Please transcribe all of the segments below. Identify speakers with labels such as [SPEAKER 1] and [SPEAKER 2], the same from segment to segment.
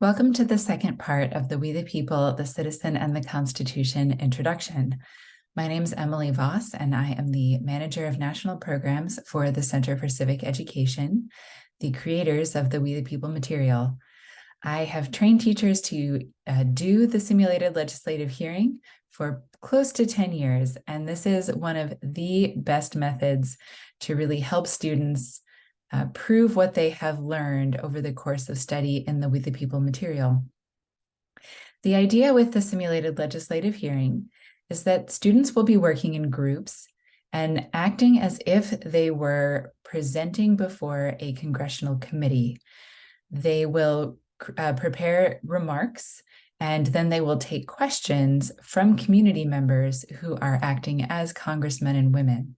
[SPEAKER 1] Welcome to the second part of the We the People, the Citizen, and the Constitution introduction. My name is Emily Voss, and I am the Manager of National Programs for the Center for Civic Education, the creators of the We the People material. I have trained teachers to do the simulated legislative hearing for close to 10 years, and this is one of the best methods to really help students prove what they have learned over the course of study in the We the People material. The idea with the simulated legislative hearing is that students will be working in groups and acting as if they were presenting before a congressional committee. They will prepare remarks, and then they will take questions from community members who are acting as congressmen and women.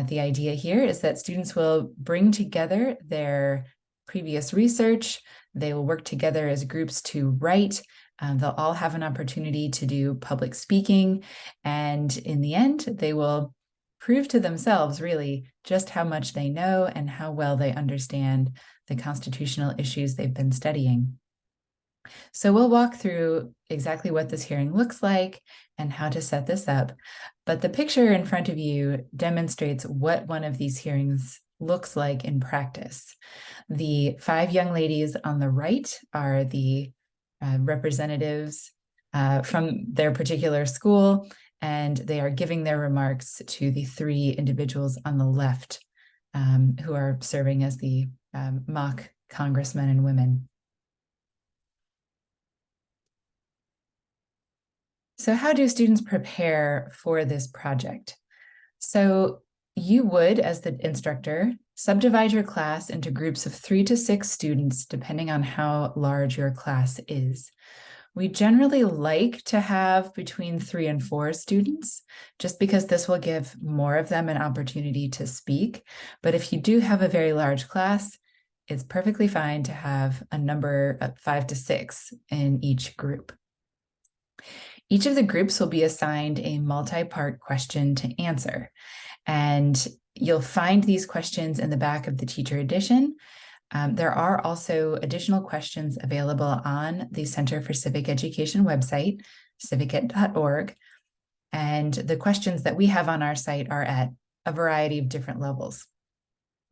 [SPEAKER 1] The idea here is that students will bring together their previous research. They will work together as groups to write. They'll all have an opportunity to do public speaking. And in the end, they will prove to themselves really just how much they know and how well they understand the constitutional issues they've been studying. So we'll walk through exactly what this hearing looks like and how to set this up. But the picture in front of you demonstrates what one of these hearings looks like in practice. The 5 young ladies on the right are the representatives from their particular school, and they are giving their remarks to the 3 individuals on the left who are serving as the mock congressmen and women. So how do students prepare for this project? So you would, as the instructor, subdivide your class into groups of 3 to 6 students, depending on how large your class is. We generally like to have between 3 and 4 students, just because this will give more of them an opportunity to speak. But if you do have a very large class, it's perfectly fine to have a number of 5 to 6 in each group. Each of the groups will be assigned a multi-part question to answer, and you'll find these questions in the back of the teacher edition. There are also additional questions available on the Center for Civic Education website, civic.org, and the questions that we have on our site are at a variety of different levels.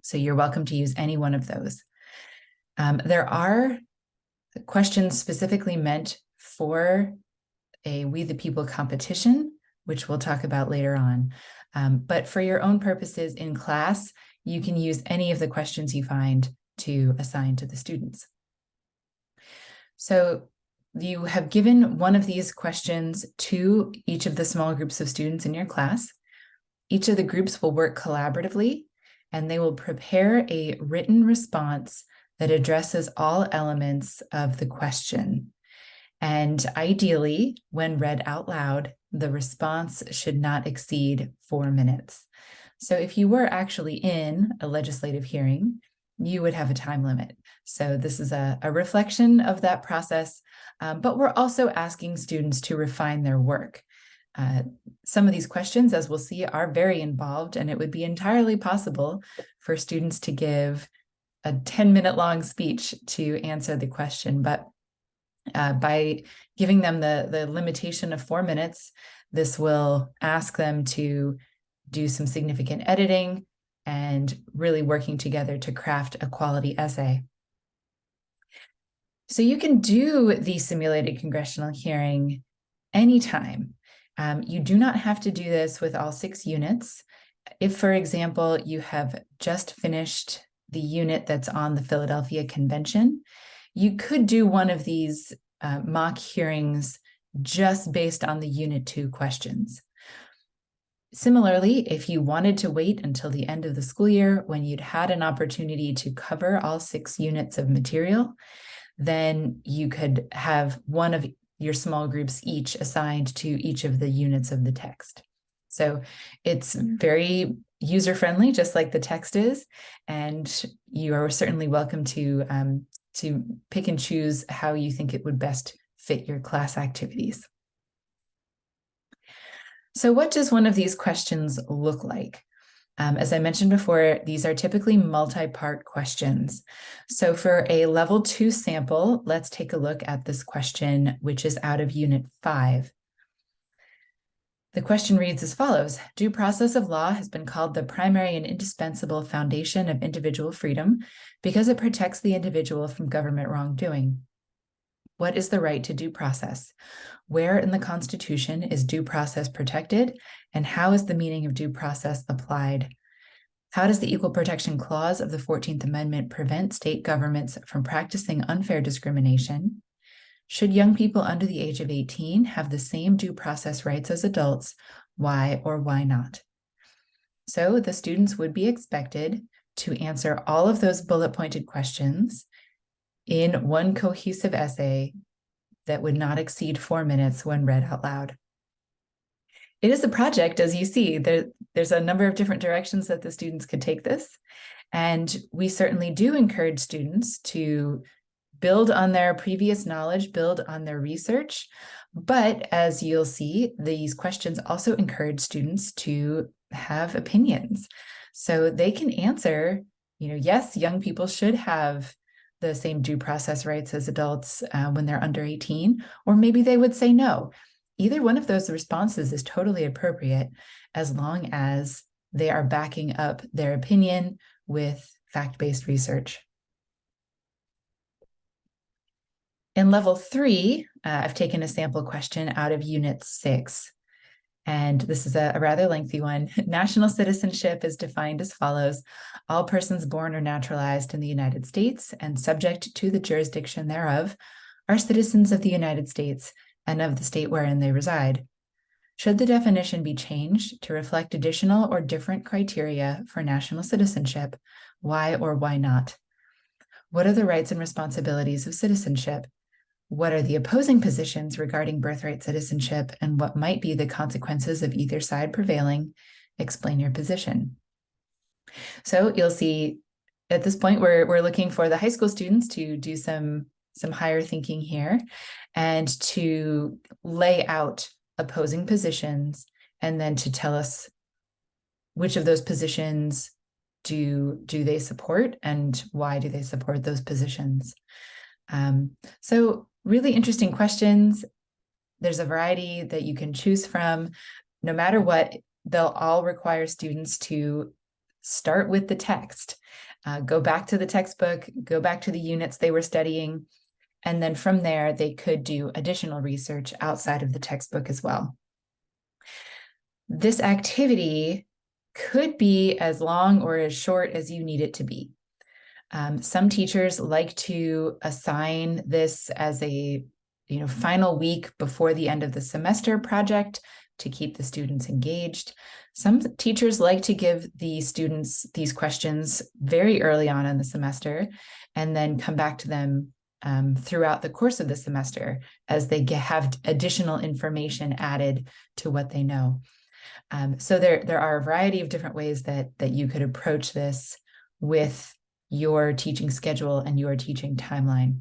[SPEAKER 1] So you're welcome to use any one of those. There are questions specifically meant for a We the People competition, which we'll talk about later on. But for your own purposes in class, you can use any of the questions you find to assign to the students. So you have given one of these questions to each of the small groups of students in your class. Each of the groups will work collaboratively, and they will prepare a written response that addresses all elements of the question. And ideally, when read out loud, the response should not exceed 4 minutes. So if you were actually in a legislative hearing, you would have a time limit. So this is a reflection of that process, but we're also asking students to refine their work. Some of these questions, as we'll see, are very involved, and it would be entirely possible for students to give a 10-minute long speech to answer the question, but by giving them the limitation of 4 minutes, this will ask them to do some significant editing and really working together to craft a quality essay. So you can do the simulated congressional hearing anytime. You do not have to do this with all 6 units. If, for example, you have just finished the unit that's on the Philadelphia Convention, you could do one of these mock hearings just based on the Unit 2 questions. Similarly, if you wanted to wait until the end of the school year when you'd had an opportunity to cover all 6 units of material, then you could have one of your small groups each assigned to each of the units of the text. So it's very user-friendly, just like the text is, and you are certainly welcome to pick and choose how you think it would best fit your class activities. So what does one of these questions look like? As I mentioned before, these are typically multi-part questions. So for a level 2 sample, let's take a look at this question, which is out of Unit 5. The question reads as follows: due process of law has been called the primary and indispensable foundation of individual freedom because it protects the individual from government wrongdoing. What is the right to due process? Where in the Constitution is due process protected, and how is the meaning of due process applied? How does the Equal Protection Clause of the 14th Amendment prevent state governments from practicing unfair discrimination? Should young people under the age of 18 have the same due process rights as adults? Why or why not? So the students would be expected to answer all of those bullet-pointed questions in one cohesive essay that would not exceed 4 minutes when read out loud. It is a project, as you see. There's a number of different directions that the students could take this, and we certainly do encourage students to build on their previous knowledge, build on their research. But as you'll see, these questions also encourage students to have opinions. So they can answer, yes, young people should have the same due process rights as adults when they're under 18, or maybe they would say no. Either one of those responses is totally appropriate as long as they are backing up their opinion with fact-based research. In level 3, I've taken a sample question out of Unit 6, and this is a rather lengthy one. National citizenship is defined as follows: all persons born or naturalized in the United States and subject to the jurisdiction thereof are citizens of the United States and of the state wherein they reside. Should the definition be changed to reflect additional or different criteria for national citizenship? Why or why not? What are the rights and responsibilities of citizenship? What are the opposing positions regarding birthright citizenship, and what might be the consequences of either side prevailing? Explain your position. So you'll see at this point, we're looking for the high school students to do some higher thinking here and to lay out opposing positions, and then to tell us which of those positions do they support and why do they support those positions. So really interesting questions. There's a variety that you can choose from. No matter what, they'll all require students to start with the text, go back to the textbook, go back to the units they were studying, and then from there, they could do additional research outside of the textbook as well. This activity could be as long or as short as you need it to be. Some teachers like to assign this as a final week before the end of the semester project to keep the students engaged. Some teachers like to give the students these questions very early on in the semester and then come back to them throughout the course of the semester as they have additional information added to what they know. So there are a variety of different ways that you could approach this with your teaching schedule and your teaching timeline.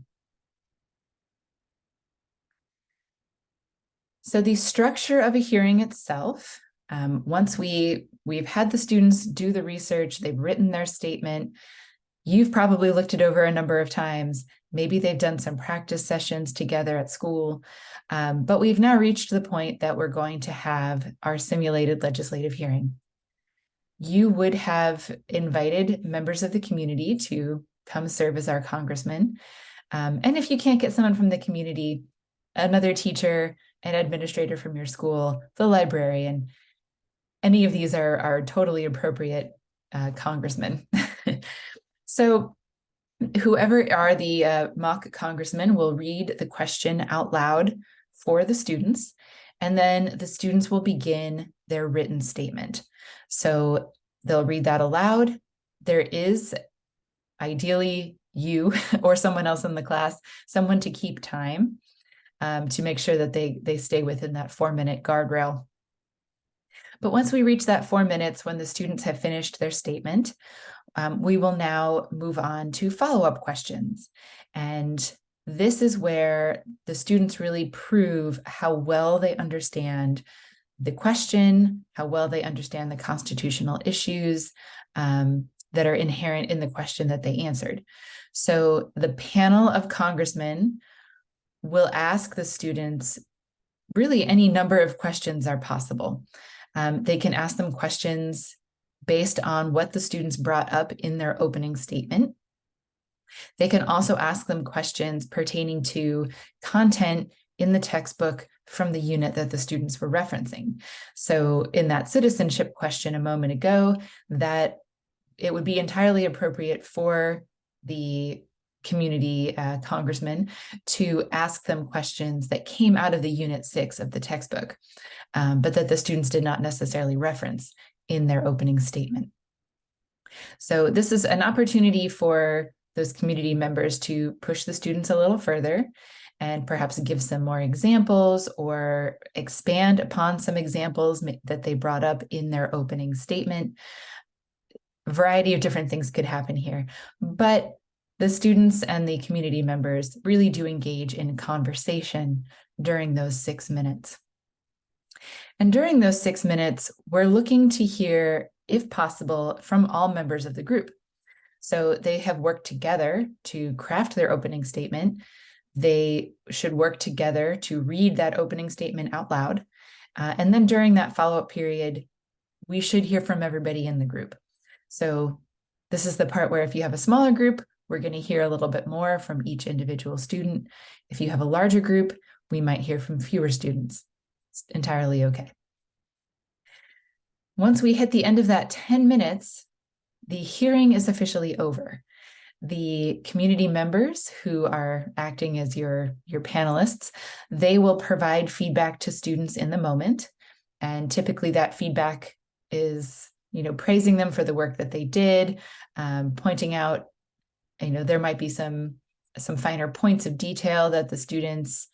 [SPEAKER 1] So the structure of a hearing itself, once we've had the students do the research, they've written their statement, you've probably looked it over a number of times. Maybe they've done some practice sessions together at school, but we've now reached the point that we're going to have our simulated legislative hearing. You would have invited members of the community to come serve as our congressman. And if you can't get someone from the community, another teacher, an administrator from your school, the librarian, any of these are totally appropriate congressmen. So whoever are the mock congressmen will read the question out loud for the students, and then the students will begin their written statement. So they'll read that aloud. There is ideally you or someone else in the class, someone to keep time to make sure that they stay within that 4-minute guardrail. But once we reach that 4 minutes, when the students have finished their statement, we will now move on to follow-up questions. And this is where the students really prove how well they understand the question, how well they understand the constitutional issues that are inherent in the question that they answered. So the panel of congressmen will ask the students really any number of questions are possible. They can ask them questions based on what the students brought up in their opening statement. They can also ask them questions pertaining to content in the textbook from the unit that the students were referencing. So in that citizenship question a moment ago, that it would be entirely appropriate for the community congressman to ask them questions that came out of the Unit 6 of the textbook, but that the students did not necessarily reference in their opening statement. So this is an opportunity for those community members to push the students a little further and perhaps give some more examples or expand upon some examples that they brought up in their opening statement. A variety of different things could happen here, but the students and the community members really do engage in conversation during those 6 minutes. And during those 6 minutes, we're looking to hear, if possible, from all members of the group. So they have worked together to craft their opening statement. They should work together to read that opening statement out loud. And then during that follow-up period, we should hear from everybody in the group. So this is the part where if you have a smaller group, we're going to hear a little bit more from each individual student. If you have a larger group, we might hear from fewer students. It's entirely okay. Once we hit the end of that 10 minutes, the hearing is officially over. The community members who are acting as your panelists, they will provide feedback to students in the moment. And typically that feedback is, praising them for the work that they did, pointing out, there might be some finer points of detail that the students,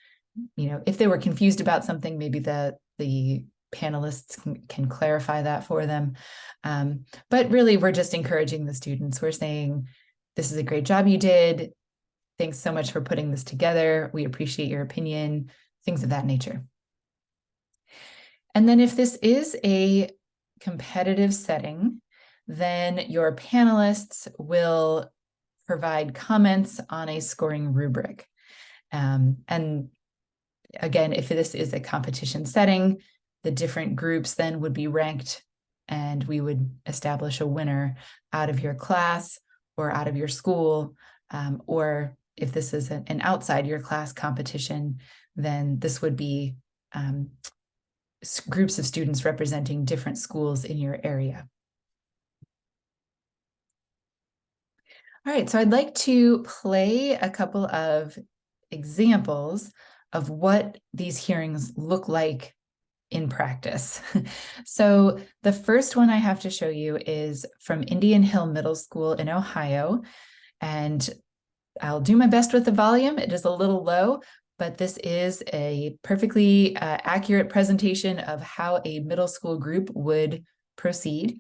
[SPEAKER 1] if they were confused about something, maybe the panelists can clarify that for them. But really, we're just encouraging the students. We're saying, this is a great job you did. Thanks so much for putting this together. We appreciate your opinion, things of that nature. And then if this is a competitive setting, then your panelists will provide comments on a scoring rubric. And again, if this is a competition setting, the different groups then would be ranked and we would establish a winner out of your class or out of your school, or if this is an outside your class competition, then this would be groups of students representing different schools in your area. All right, so I'd like to play a couple of examples of what these hearings look like in practice. So the first one I have to show you is from Indian Hill Middle School in Ohio, and I'll do my best with the volume. It is a little low, but this is a perfectly accurate presentation of how a middle school group would proceed.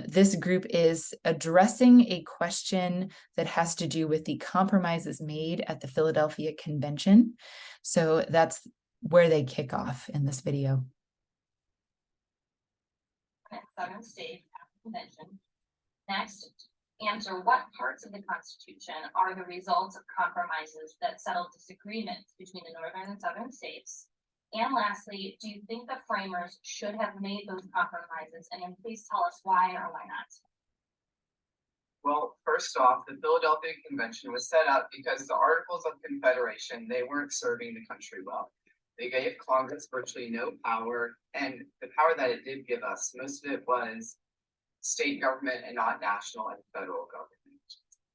[SPEAKER 1] This group is addressing a question that has to do with the compromises made at the Philadelphia Convention. So that's where they kick off in this video.
[SPEAKER 2] Southern State Convention. Next, answer what parts of the Constitution are the results of compromises that settled disagreements between the northern and southern states. And lastly, do you think the framers should have made those compromises? And then please tell us why or why not.
[SPEAKER 3] Well, first off, the Philadelphia Convention was set up because the Articles of Confederation, they weren't serving the country well. They gave Congress virtually no power, and the power that it did give us, most of it was state government and not national and federal government.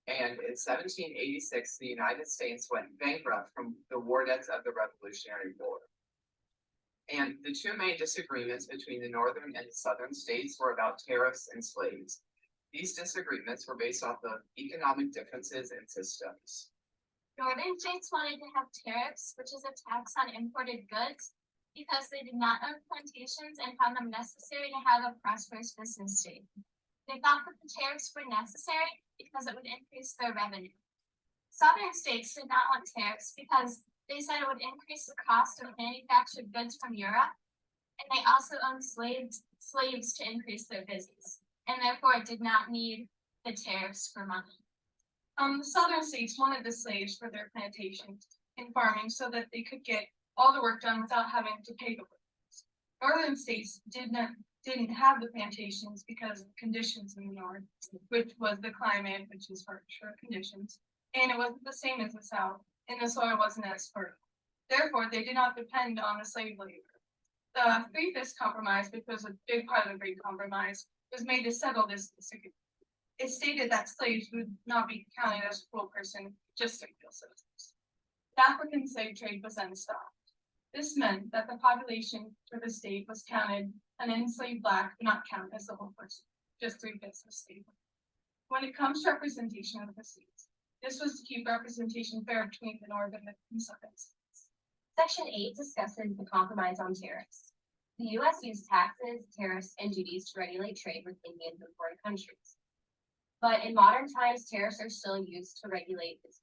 [SPEAKER 3] And in 1786, the United States went bankrupt from the war debts of the Revolutionary War. And the two main disagreements between the northern and the southern states were about tariffs and slaves. These disagreements were based off of economic differences and systems.
[SPEAKER 4] Northern states wanted to have tariffs, which is a tax on imported goods, because they did not own plantations and found them necessary to have a prosperous business state. They thought that the tariffs were necessary because it would increase their revenue. Southern states did not want tariffs because they said it would increase the cost of manufactured goods from Europe, and they also owned slaves to increase their business, and therefore did not need the tariffs for money.
[SPEAKER 5] The southern states wanted the slaves for their plantations and farming so that they could get all the work done without having to pay the workers. Northern states didn't have the plantations because of the conditions in the north, which was the climate, which is harsher conditions, and it wasn't the same as the south, and the soil wasn't as fertile. Therefore, they did not depend on the slave labor. The Three-Fifths Compromise, which was a big part of the Great Compromise, was made to settle this disagreement. It stated that slaves would not be counted as a full person, just single citizens. The African slave trade was then stopped. This meant that the population for the state was counted an enslaved black but not counted as a whole person, just 3/5 of state. When it comes to representation of the states, this was to keep representation fair between the northern and southern states.
[SPEAKER 2] Section 8 discusses the compromise on tariffs. The U.S. used taxes, tariffs, and duties to regulate trade with Indians and foreign countries. But in modern times, tariffs are still used to regulate business.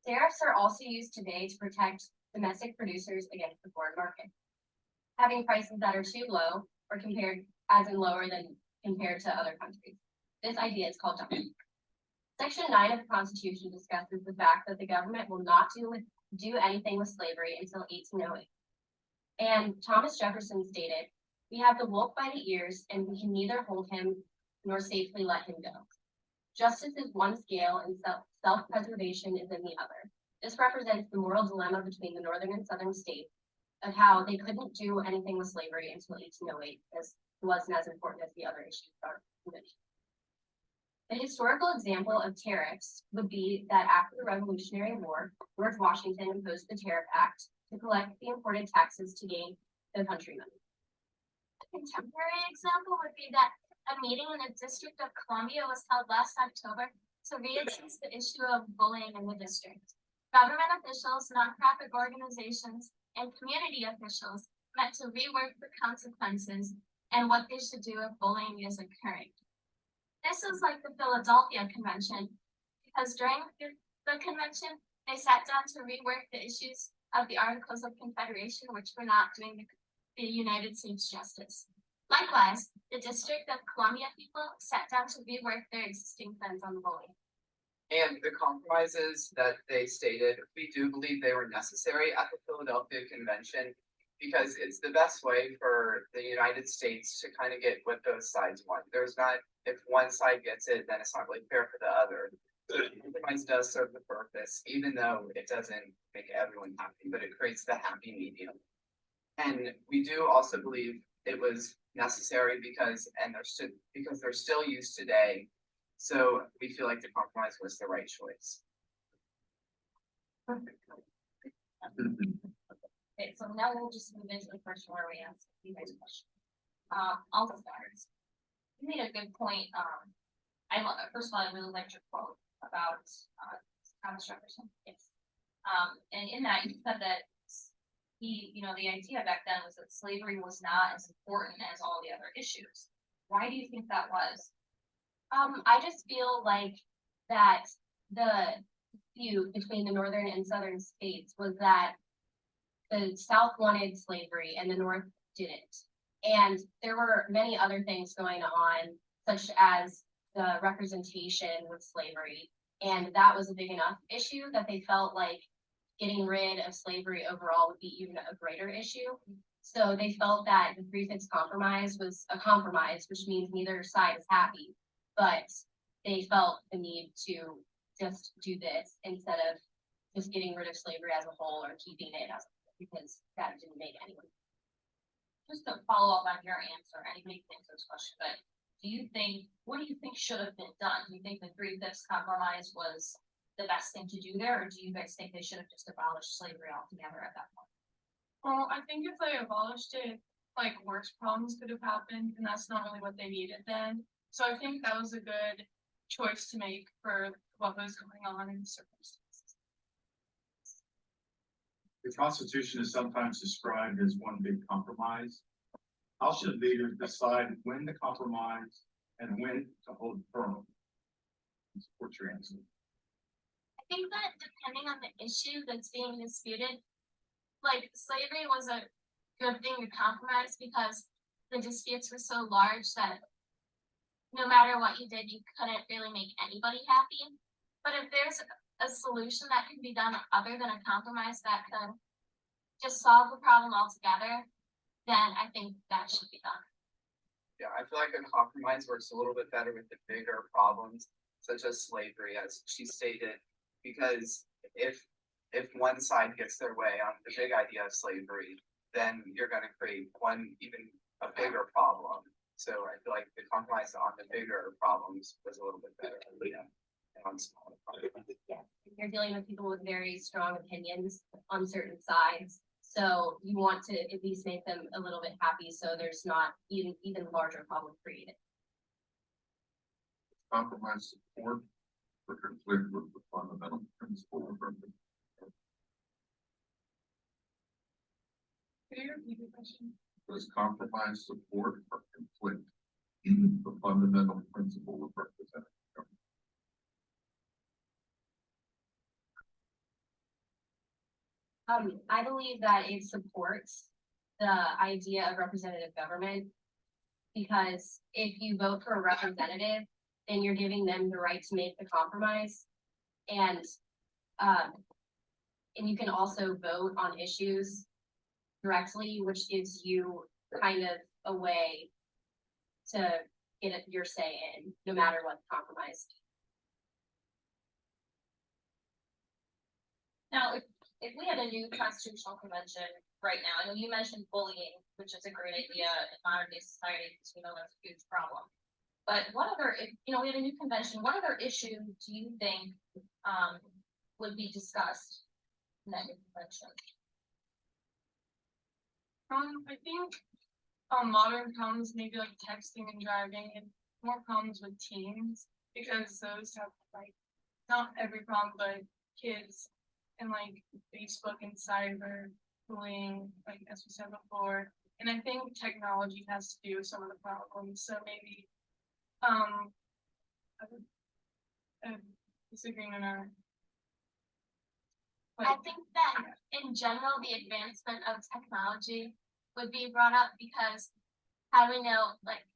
[SPEAKER 2] Tariffs are also used today to protect domestic producers against the foreign market. Having prices that are too low or compared as in lower than compared to other countries. This idea is called dumping. Section 9 of the Constitution discusses the fact that the government will not do anything with slavery until 1808. And Thomas Jefferson stated, "We have the wolf by the ears, and we can neither hold him nor safely let him go. Justice is one scale, and self-preservation is in the other." This represents the moral dilemma between the northern and southern states of how they couldn't do anything with slavery until 1808, as it wasn't as important as the other issues are mentioned. A historical example of tariffs would be that after the Revolutionary War, George Washington imposed the Tariff Act to collect the imported taxes to gain the country money.
[SPEAKER 4] A contemporary example would be that a meeting in the District of Columbia was held last October to reassess the issue of bullying in the district. Government officials, nonprofit organizations, and community officials met to rework the consequences and what they should do if bullying is occurring. This was like the Philadelphia Convention, because during the convention, they sat down to rework the issues of the Articles of Confederation, which were not doing the United States justice. Likewise, the District of Columbia people sat down to rework their existing plans on bullying.
[SPEAKER 3] And the compromises that they stated, we do believe they were necessary at the Philadelphia Convention because it's the best way for the United States to kind of get what those sides want. There's not, if one side gets it, then it's not really fair for the other. The compromise does serve the purpose, even though it doesn't make everyone happy, but it creates the happy medium. And we do also believe it was necessary because they're still used today. So we feel like the compromise was the right choice.
[SPEAKER 2] Okay, so now we'll just move into the question where we ask you guys a question. I'll start. You made a good point. First of all, I really liked your quote about Thomas Jefferson. Yes. And in that you said that the idea back then was that slavery was not as important as all the other issues. Why do you think that was?
[SPEAKER 6] I just feel like that the dispute between the northern and southern states was that the South wanted slavery and the North didn't. And there were many other things going on, such as the representation with slavery. And that was a big enough issue that they felt like getting rid of slavery overall would be even a greater issue. So they felt that the Three-Fifths Compromise was a compromise, which means neither side is happy. But they felt the need to just do this instead of just getting rid of slavery as a whole or keeping it as a whole, because that didn't make anyone.
[SPEAKER 2] Just to follow up on your answer, anybody can answer this question, but what do you think should have been done? Do you think the Three-Fifths Compromise was the best thing to do there, or do you guys think they should have just abolished slavery altogether at that point?
[SPEAKER 5] Well, I think if they abolished it, like worse problems could have happened, and that's not really what they needed then. So I think that was a good choice to make for what was going on in the circumstances.
[SPEAKER 7] The Constitution is sometimes described as one big compromise. How should leaders decide when to compromise and when to hold firm? What's your answer?
[SPEAKER 4] I think that depending on the issue that's being disputed, like slavery was a good thing to compromise because the disputes were so large that no matter what you did, you couldn't really make anybody happy. But if there's a solution that can be done other than a compromise that could just solve the problem altogether, then I think that should be done.
[SPEAKER 3] Yeah, I feel like a compromise works a little bit better with the bigger problems, such as slavery, as she stated, because if one side gets their way on the big idea of slavery, then you're going to create even a bigger problem. So I feel like the compromise on the bigger problems was a little bit better than on smaller problems.
[SPEAKER 6] Yes, you're dealing with people with very strong opinions on certain sides. So you want to at least make them a little bit happy so there's not even larger problem created.
[SPEAKER 7] Compromise support for conflict with the fundamental principle of representation.
[SPEAKER 5] Could you repeat the question?
[SPEAKER 7] Does compromise support or conflict the fundamental principle of representative government?
[SPEAKER 6] I believe that it supports the idea of representative government because if you vote for a representative, then you're giving them the right to make the compromise. And you can also vote on issues directly, which gives you kind of a way to get your say in, no matter what the compromise.
[SPEAKER 2] Now, if we had a new constitutional convention right now, I know you mentioned bullying, which is a great idea in modern day society because we know that's a huge problem. But what other, if we had a new convention, what other issue do you think would be discussed in that new convention?
[SPEAKER 5] I think modern problems, maybe like texting and driving, and more problems with teens because those have like not every problem, but kids and like Facebook and cyber bullying, like as we said before. And I think technology has to do with some of the problems. So maybe a disagreement or
[SPEAKER 4] I think that in general, the advancement of technology would be brought up because how do we know like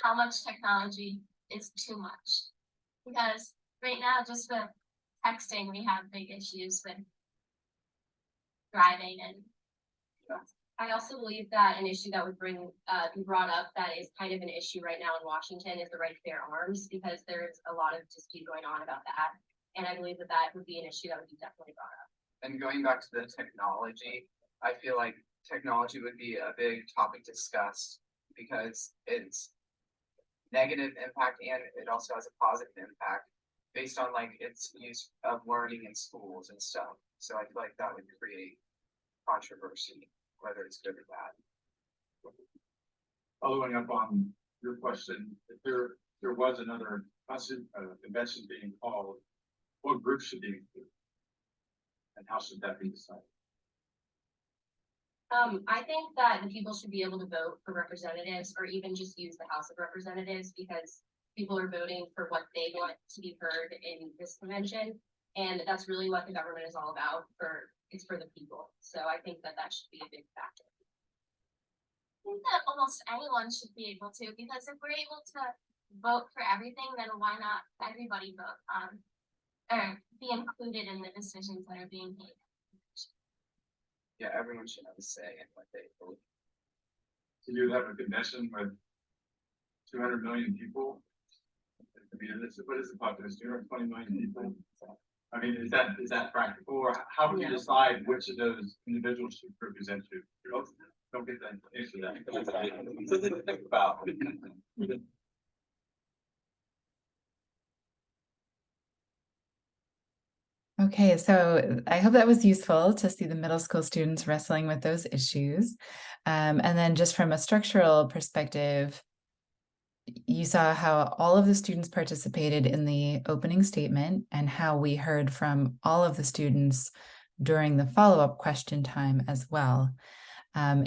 [SPEAKER 4] how much technology is too much? Because right now, just with texting, we have big issues with driving. And
[SPEAKER 6] I also believe that an issue that would be brought up that is kind of an issue right now in Washington is the right to bear arms because there's a lot of dispute going on about that. And I believe that that would be an issue that would be definitely brought up.
[SPEAKER 3] And going back to the technology, I feel like technology would be a big topic discussed because it's negative impact and it also has a positive impact based on like its use of learning in schools and stuff. So I feel like that would create controversy, whether it's good or bad.
[SPEAKER 7] Following up on your question, if there was another convention being called, what group should be included? And how should that be decided?
[SPEAKER 6] I think that the people should be able to vote for representatives or even just use the House of Representatives because people are voting for what they want to be heard in this convention. And that's really what the government is all about. It's for the people. So I think that that should be a big factor.
[SPEAKER 4] I think that almost anyone should be able to, because if we're able to vote for everything, then why not everybody vote on or be included in the decisions that are being made?
[SPEAKER 3] Yeah, everyone should have a say in what they believe.
[SPEAKER 7] So you have a convention with 200 million people. I mean, what is the population? 220 million people. I mean, is that practical, or how would you decide which of those individuals should represent you? Don't get that answer that. Something to think about.
[SPEAKER 1] Okay, so I hope that was useful to see the middle school students wrestling with those issues. And then just from a structural perspective, you saw how all of the students participated in the opening statement and how we heard from all of the students during the follow-up question time as well.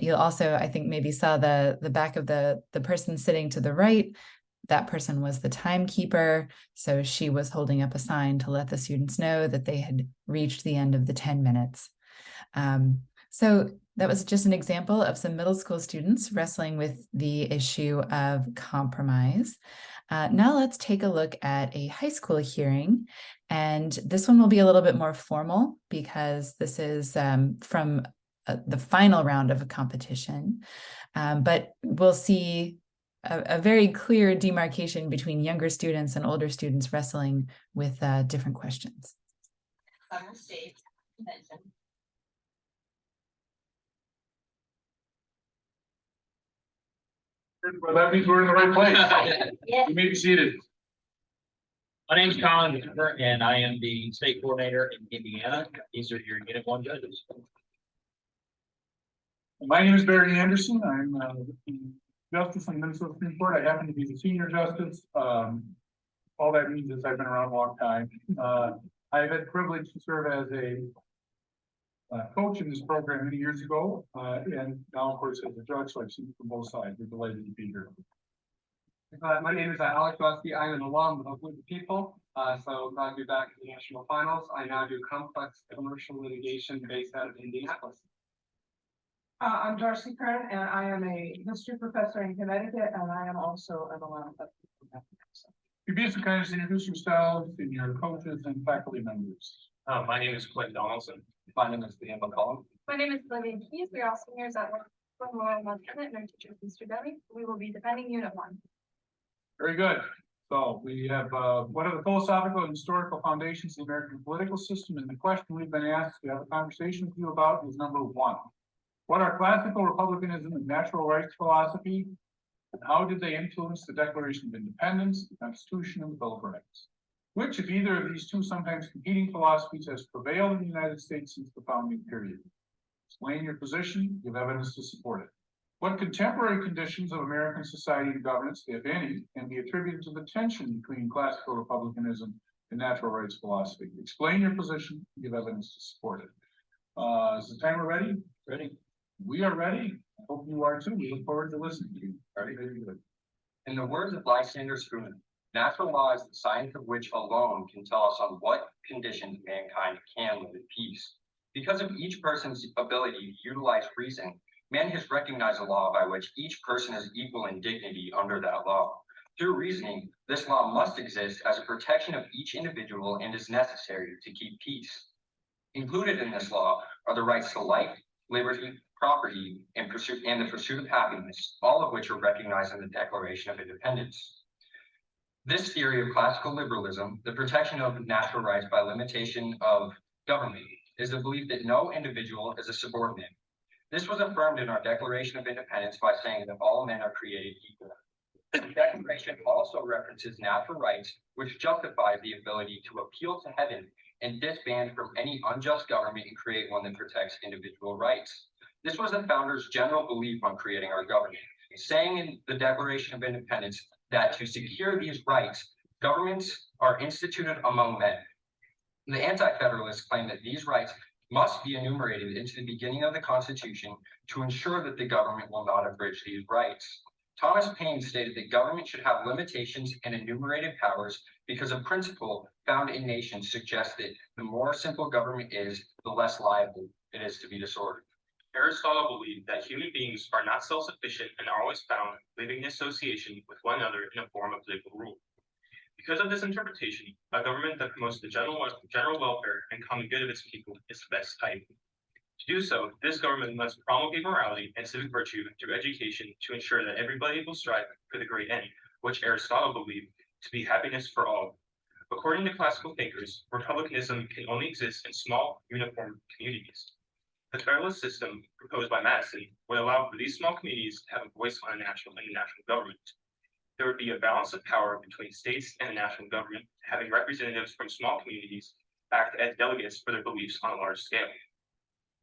[SPEAKER 1] You'll also, I think, maybe saw the back of the person sitting to the right. That person was the timekeeper, so she was holding up a sign to let the students know that they had reached the end of the 10 minutes. So that was just an example of some middle school students wrestling with the issue of compromise. Now let's take a look at a high school hearing. And this one will be a little bit more formal because this is from the final round of a competition. But we'll see a very clear demarcation between younger students and older students wrestling with different questions.
[SPEAKER 2] Southern States Convention.
[SPEAKER 7] Well, that means we're in the right place.
[SPEAKER 2] Yes.
[SPEAKER 7] You may be seated.
[SPEAKER 8] My name is Colin Cooper, and I am the state coordinator in Indiana. These are your Unit 1 judges.
[SPEAKER 7] My name is Barry Anderson. I'm the Justice on the Minnesota Supreme Court. I happen to be the senior justice. All that means is I've been around a long time. I've had the privilege to serve as a coach in this program many years ago, and now, of course, as a judge, so I've seen it from both sides. We're delighted to be here.
[SPEAKER 9] My name is Alex Rusty. I'm an alum of With the People, so glad to be back at the national finals. I now do complex commercial litigation based out of Indianapolis.
[SPEAKER 5] I'm Darcy Kern, and I am a history professor in Connecticut, and I am also an alum of.
[SPEAKER 7] You'd be so kind as to introduce yourselves and your coaches and faculty members.
[SPEAKER 8] My name is Clint Donaldson.
[SPEAKER 9] My name is Liam McCollum.
[SPEAKER 4] My name is Olivia Keys. We are all seniors at Memorial Lieutenant and our teacher is Mr. Demi. We will be defending Unit 1.
[SPEAKER 7] Very good. So we have, what are the philosophical and historical foundations of the American political system? And the question we've been asked to have a conversation with you about is number 1. What are classical republicanism and natural rights philosophy? And how did they influence the Declaration of Independence, the Constitution, and the Bill of Rights? Which, if either of these two sometimes competing philosophies, has prevailed in the United States since the founding period? Explain your position, give evidence to support it. What contemporary conditions of American society and governance, if any, can be attributed to the tension between classical republicanism and natural rights philosophy? Explain your position, give evidence to support it. Is the timer ready?
[SPEAKER 8] Ready?
[SPEAKER 7] We are ready. I hope you are too. We look forward to listening to you. Very good.
[SPEAKER 9] In the words of Lysander Spooner, natural law is the science of which alone can tell us on what conditions mankind can live in peace. Because of each person's ability to utilize reason, man has recognized a law by which each person is equal in dignity under that law. Through reasoning, this law must exist as a protection of each individual and is necessary to keep peace. Included in this law are the rights to life, liberty, property, and the pursuit of happiness, all of which are recognized in the Declaration of Independence. This theory of classical liberalism, the protection of natural rights by limitation of government, is the belief that no individual is a subordinate. This was affirmed in our Declaration of Independence by saying that all men are created equal. The Declaration also references natural rights, which justifies the ability to appeal to heaven and disband from any unjust government and create one that protects individual rights. This was the founders' general belief on creating our government, saying in the Declaration of Independence that to secure these rights, governments are instituted among men. The Anti-Federalists claim that these rights must be enumerated into the beginning of the Constitution to ensure that the government will not abridge these rights. Thomas Paine stated that government should have limitations and enumerated powers because a principle found in nations suggests that the more simple government is, the less liable it is to be disordered.
[SPEAKER 10] Aristotle believed that human beings are not self-sufficient and are always found living in association with one another in a form of political rule. Because of this interpretation, a government that promotes the general welfare and common good of its people is the best type. To do so, this government must promulgate morality and civic virtue through education to ensure that everybody will strive for the great end, which Aristotle believed to be happiness for all. According to classical thinkers, republicanism can only exist in small, uniform communities. The federalist system proposed by Madison would allow for these small communities to have a voice on a national and national government. There would be a balance of power between states and the national government, having representatives from small communities act as delegates for their beliefs on a large scale.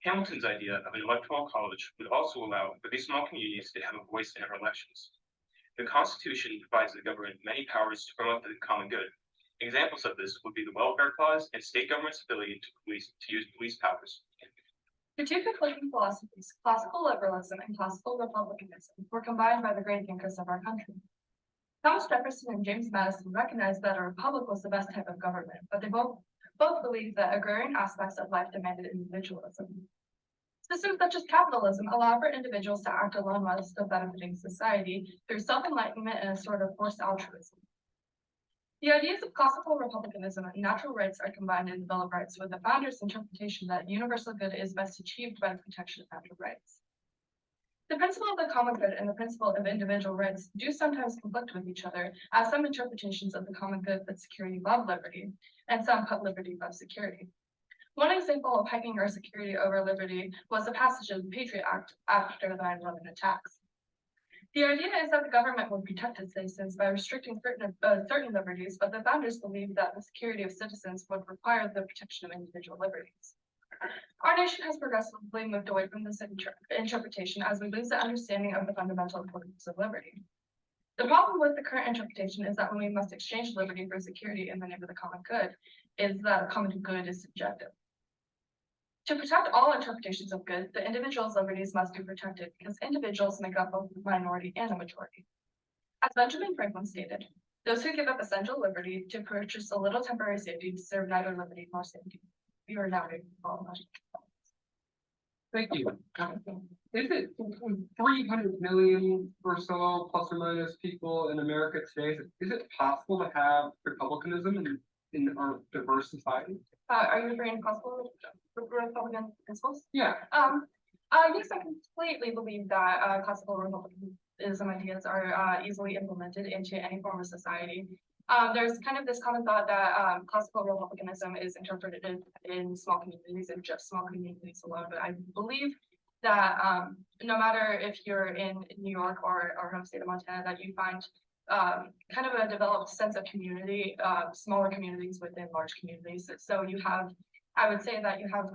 [SPEAKER 10] Hamilton's idea of an electoral college would also allow for these small communities to have a voice in our elections. The Constitution provides the government many powers to promote the common good. Examples of this would be the welfare clause and state government's ability to use police powers.
[SPEAKER 5] The two conflicting philosophies, classical liberalism and classical republicanism, were combined by the great thinkers of our country. Thomas Jefferson and James Madison recognized that a republic was the best type of government, but they both believed that agrarian aspects of life demanded individualism. Systems such as capitalism allow for individuals to act alone while still benefiting society through self-enlightenment and a sort of forced altruism. The ideas of classical republicanism and natural rights are combined in the Bill of Rights with the founders' interpretation that universal good is best achieved by the protection of natural rights. The principle of the common good and the principle of individual rights do sometimes conflict with each other, as some interpretations of the common good put security above liberty, and some put liberty above security. One example of hiking our security over liberty was the passage of the Patriot Act after the 9/11 attacks. The idea is that the government would protect its citizens by restricting certain liberties, but the founders believed that the security of citizens would require the protection of individual liberties. Our nation has progressively moved away from this interpretation as we lose the understanding of the fundamental importance of liberty. The problem with the current interpretation is that when we must exchange liberty for security in the name of the common good, is that the common good is subjective. To protect all interpretations of good, the individual's liberties must be protected because individuals make up both the minority and the majority. As Benjamin Franklin stated, those who give up essential liberty to purchase a little temporary safety deserve neither liberty nor safety. We are now ready for all questions.
[SPEAKER 11] Thank you. Is it 300 million or so, plus or minus, people in America today? Is it possible to have republicanism in our diverse society?
[SPEAKER 5] Are you referring to classical Republican principles?
[SPEAKER 11] Yeah.
[SPEAKER 5] Yes, I completely believe that classical Republicanism ideas are easily implemented into any form of society. There's kind of this common thought that classical Republicanism is interpreted in small communities and just small communities alone, but I believe that no matter if you're in New York or home state of Montana, that you find kind of a developed sense of community, smaller communities within large communities. So you have, I would say that you have,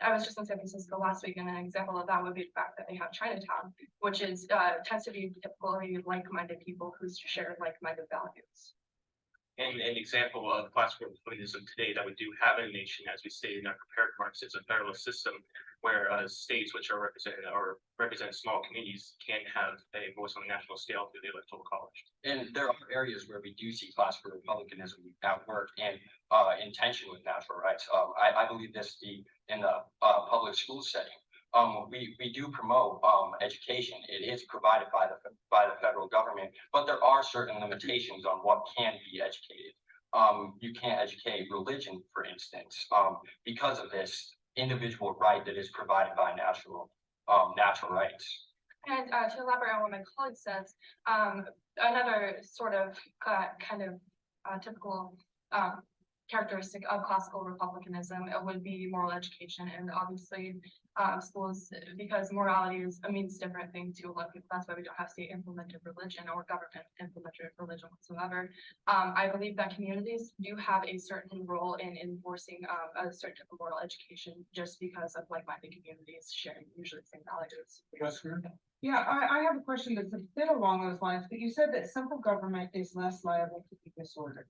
[SPEAKER 5] I was just in San Francisco last week, and an example of that would be the fact that they have Chinatown, which is tends to be typically like-minded people who share like-minded values.
[SPEAKER 10] And an example of classical republicanism today that we do have in a nation, as we stated in our prepared remarks, is a federalist system where states which are represent small communities can have a voice on the national scale through the electoral college.
[SPEAKER 9] And there are areas where we do see classical republicanism at work and in tension with natural rights. I believe this in the public school setting. We do promote education. It is provided by the federal government, but there are certain limitations on what can be educated. You can't educate religion, for instance, because of this individual right that is provided by natural rights.
[SPEAKER 5] And to elaborate on what my colleague says, another sort of typical characteristic of classical republicanism would be moral education, and obviously schools, because morality means different things to a lot of people. That's why we don't have state implemented religion or government implemented religion whatsoever. I believe that communities do have a certain role in enforcing a certain type of moral education just because of like-minded communities sharing usually the same values.
[SPEAKER 11] Yes, sir.
[SPEAKER 12] Yeah, I have a question that's a bit along those lines, but you said that simple government is less liable to be disordered.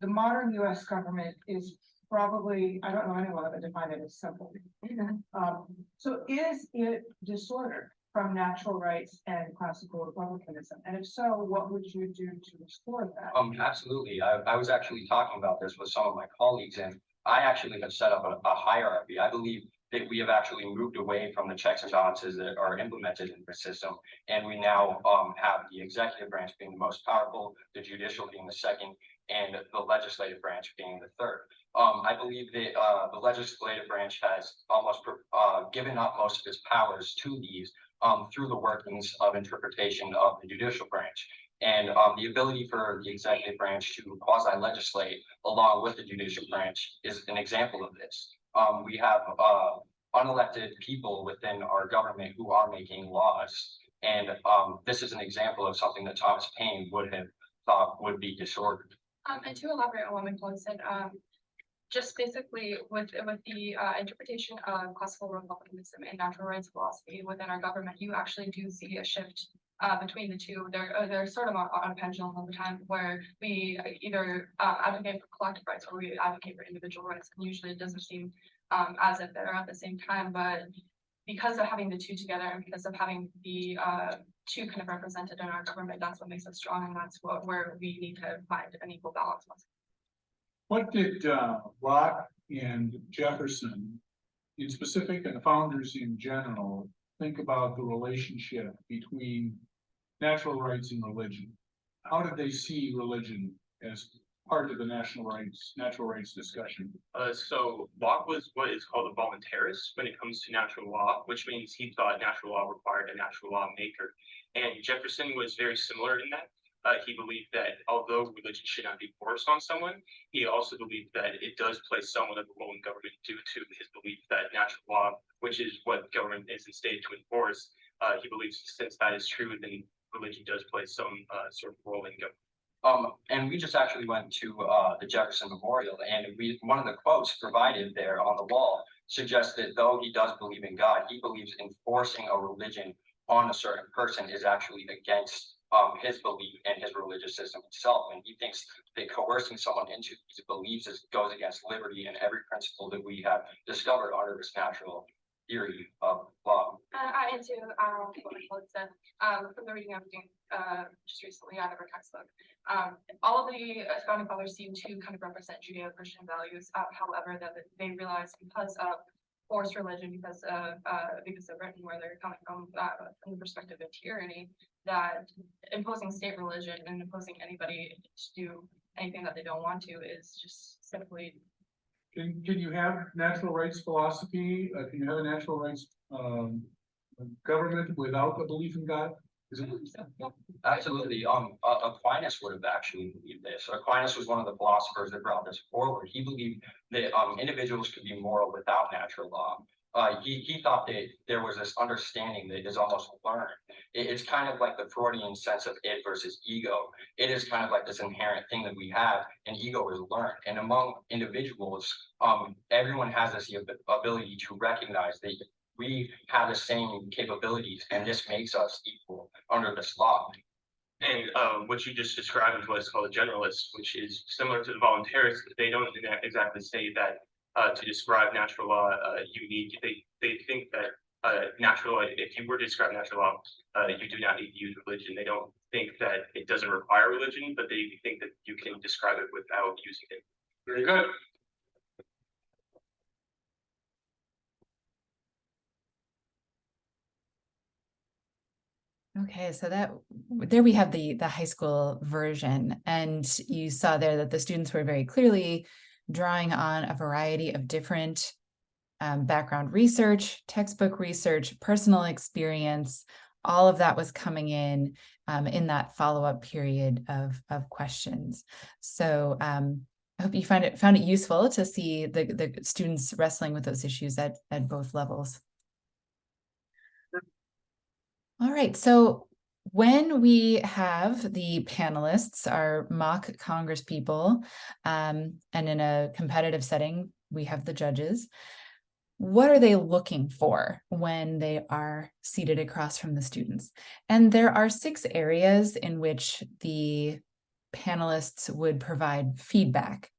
[SPEAKER 12] The modern US government is probably, I don't know anyone that would define it as simple. So is it disordered from natural rights and classical republicanism? And if so, what would you do to restore that?
[SPEAKER 9] Absolutely. I was actually talking about this with some of my colleagues, and I actually have set up a hierarchy. I believe that we have actually moved away from the checks and balances that are implemented in the system, and we now have the executive branch being the most powerful, the judicial being the second, and the legislative branch being the third. I believe that the legislative branch has almost given up most of its powers to these through the workings of interpretation of the judicial branch. And the ability for the executive branch to quasi-legislate along with the judicial branch is an example of this. We have unelected people within our government who are making laws. And this is an example of something that Thomas Paine would have thought would be disordered.
[SPEAKER 5] And to elaborate on what my colleague said, just basically with the interpretation of classical republicanism and natural rights philosophy within our government, you actually do see a shift between the two. They're sort of on a pendulum all the time, where we either advocate for collective rights or we advocate for individual rights. And usually it doesn't seem as if they're at the same time, but because of having the two together and because of having the two kind of represented in our government, that's what makes us strong, and that's where we need to find an equal balance.
[SPEAKER 7] What did Locke and Jefferson in specific and the founders in general think about the relationship between natural rights and religion? How did they see religion as part of the natural rights discussion?
[SPEAKER 10] So Locke was what is called a voluntarist when it comes to natural law, which means he thought natural law required a natural law maker. And Jefferson was very similar in that. He believed that although religion should not be forced on someone, he also believed that it does play somewhat of a role in government due to his belief that natural law, which is what government is instated to enforce, he believes since that is true, then religion does play some sort of role in government.
[SPEAKER 9] And we just actually went to the Jefferson Memorial, and one of the quotes provided there on the wall suggests that though he does believe in God, he believes enforcing a religion on a certain person is actually against his belief and his religious system itself. And he thinks that coercing someone into these beliefs goes against liberty and every principle that we have discovered under this natural theory of law.
[SPEAKER 5] I answer what my colleague said from the reading I'm doing just recently out of our textbook. All of the founding fathers seem to kind of represent Judeo-Christian values. However, that they realize because of forced religion, because of Britain, where they're coming from the perspective of tyranny, that imposing state religion and imposing anybody to do anything that they don't want to is just simply.
[SPEAKER 7] Can you have natural rights philosophy? Can you have a natural rights government without a belief in God? Is it?
[SPEAKER 9] Absolutely. Aquinas would have actually believed this. Aquinas was one of the philosophers that brought this forward. He believed that individuals could be moral without natural law. He thought that there was this understanding that is almost learned. It's kind of like the Freudian sense of id versus ego. It is kind of like this inherent thing that we have, and ego is learned. And among individuals, everyone has this ability to recognize that we have the same capabilities, and this makes us equal under this law.
[SPEAKER 10] And what you just described is what is called a generalist, which is similar to the voluntarists. They don't exactly say that to describe natural law, they think that natural law, if you were to describe natural law, you do not need to use religion. They don't think that it doesn't require religion, but they think that you can describe it without using it.
[SPEAKER 7] Very good.
[SPEAKER 1] Okay, so there we have the high school version, and you saw there that the students were very clearly drawing on a variety of different background research, textbook research, personal experience. All of that was coming in that follow-up period of questions. So I hope you found it useful to see the students wrestling with those issues at both levels. All right, so when we have the panelists, our mock Congress people, and in a competitive setting, we have the judges, what are they looking for when they are seated across from the students? And there are 6 areas in which the panelists would provide feedback.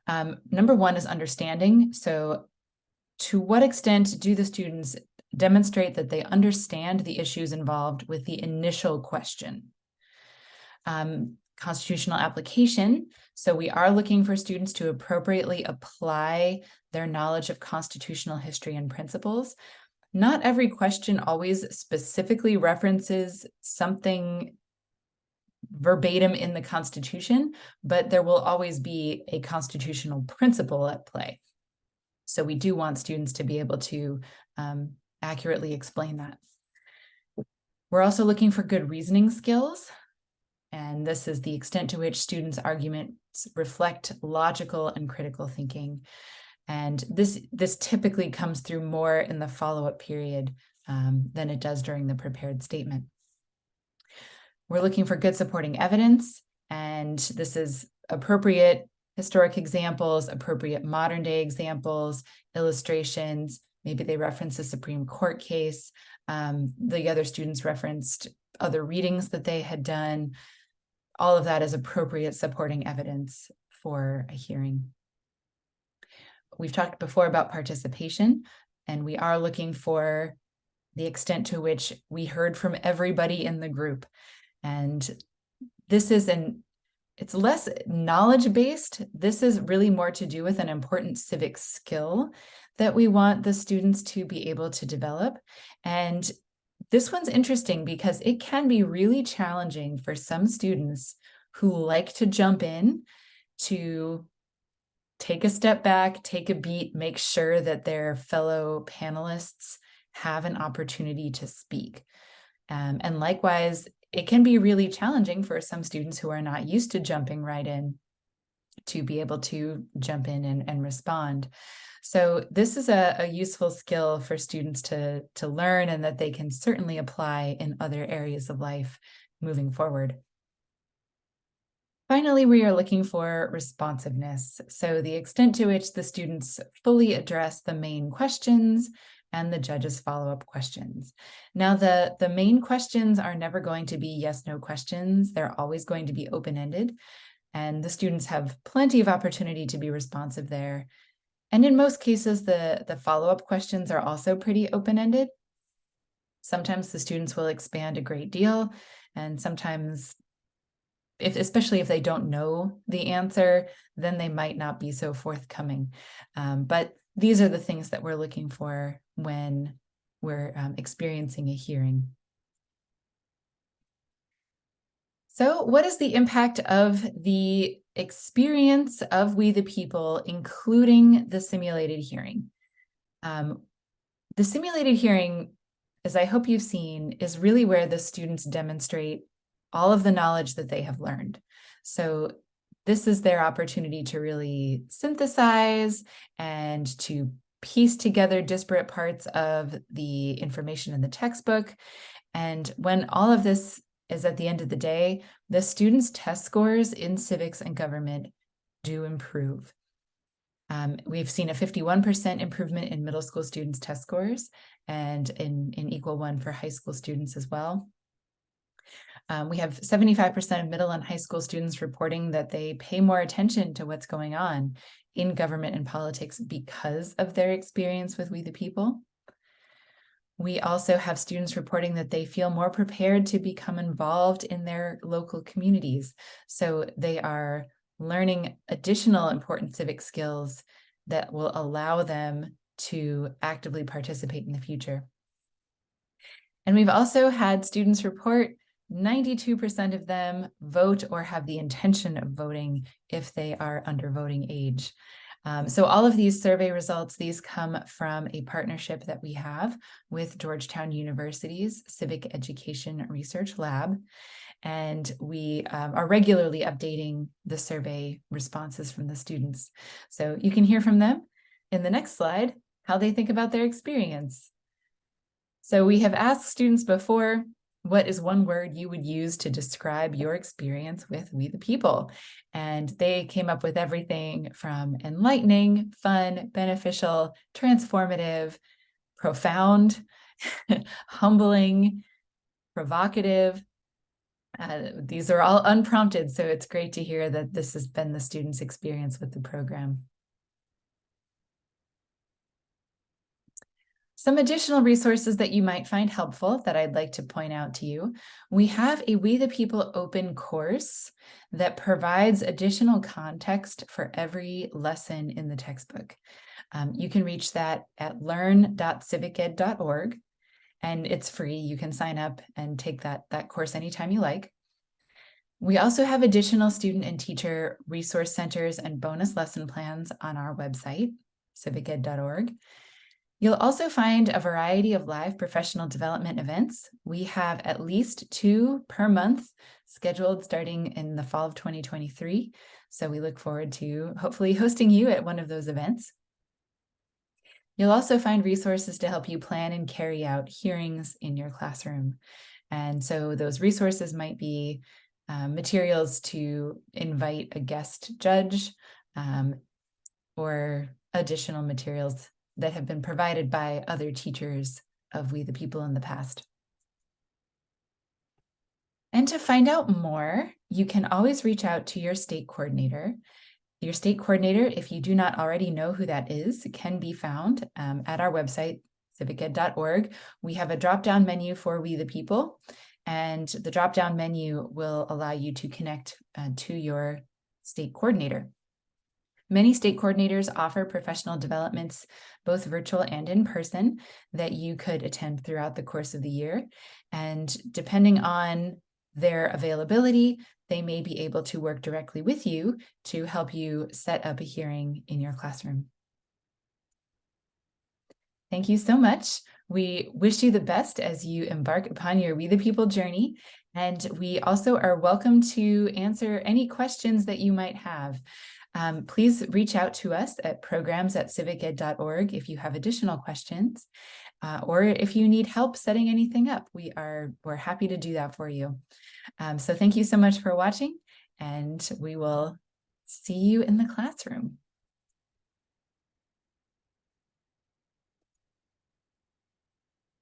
[SPEAKER 1] Number 1 is understanding. So to what extent do the students demonstrate that they understand the issues involved with the initial question? Constitutional application. So we are looking for students to appropriately apply their knowledge of constitutional history and principles. Not every question always specifically references something verbatim in the Constitution, but there will always be a constitutional principle at play. So we do want students to be able to accurately explain that. We're also looking for good reasoning skills. And this is the extent to which students' arguments reflect logical and critical thinking. And this typically comes through more in the follow-up period than it does during the prepared statement. We're looking for good supporting evidence, and this is appropriate historic examples, appropriate modern day examples, illustrations. Maybe they reference a Supreme Court case. The other students referenced other readings that they had done. All of that is appropriate supporting evidence for a hearing. We've talked before about participation, and we are looking for the extent to which we heard from everybody in the group. And this is it's less knowledge-based. This is really more to do with an important civic skill that we want the students to be able to develop. And this one's interesting because it can be really challenging for some students who like to jump in to take a step back, take a beat, make sure that their fellow panelists have an opportunity to speak. And likewise, it can be really challenging for some students who are not used to jumping right in to be able to jump in and respond. So this is a useful skill for students to learn, and that they can certainly apply in other areas of life moving forward. Finally, we are looking for responsiveness. So the extent to which the students fully address the main questions and the judge's follow-up questions. Now, the main questions are never going to be yes/no questions. They're always going to be open-ended, and the students have plenty of opportunity to be responsive there. And in most cases, the follow-up questions are also pretty open-ended. Sometimes the students will expand a great deal, and sometimes, especially if they don't know the answer, then they might not be so forthcoming. But these are the things that we're looking for when we're experiencing a hearing. So what is the impact of the experience of We the People, including the simulated hearing? The simulated hearing, as I hope you've seen, is really where the students demonstrate all of the knowledge that they have learned. So this is their opportunity to really synthesize and to piece together disparate parts of the information in the textbook. And when all of this is at the end of the day, the students' test scores in civics and government do improve. We've seen a 51% improvement in middle school students' test scores, and in equal one for high school students as well. We have 75% of middle and high school students reporting that they pay more attention to what's going on in government and politics because of their experience with We the People. We also have students reporting that they feel more prepared to become involved in their local communities. So they are learning additional important civic skills that will allow them to actively participate in the future. And we've also had students report 92% of them vote or have the intention of voting if they are under voting age. So all of these survey results, these come from a partnership that we have with Georgetown University's Civic Education Research Lab. And we are regularly updating the survey responses from the students. So you can hear from them in the next slide how they think about their experience. So we have asked students before, what is one word you would use to describe your experience with We the People? And they came up with everything from enlightening, fun, beneficial, transformative, profound, humbling, provocative. These are all unprompted, so it's great to hear that this has been the students' experience with the program. Some additional resources that you might find helpful that I'd like to point out to you. We have a We the People open course that provides additional context for every lesson in the textbook. You can reach that at learn.civiced.org, and it's free. You can sign up and take that course anytime you like. We also have additional student and teacher resource centers and bonus lesson plans on our website, civiced.org. You'll also find a variety of live professional development events. We have at least 2 per month scheduled starting in the fall of 2023. So we look forward to hopefully hosting you at one of those events. You'll also find resources to help you plan and carry out hearings in your classroom. And so those resources might be materials to invite a guest judge or additional materials that have been provided by other teachers of We the People in the past. And to find out more, you can always reach out to your state coordinator. Your state coordinator, if you do not already know who that is, can be found at our website, civiced.org. We have a drop-down menu for We the People, and the drop-down menu will allow you to connect to your state coordinator. Many state coordinators offer professional developments, both virtual and in person, that you could attend throughout the course of the year. And depending on their availability, they may be able to work directly with you to help you set up a hearing in your classroom. Thank you so much. We wish you the best as you embark upon your We the People journey. And we also are welcome to answer any questions that you might have. Please reach out to us at programs@civiced.org if you have additional questions, or if you need help setting anything up. We're happy to do that for you. So thank you so much for watching, and we will see you in the classroom.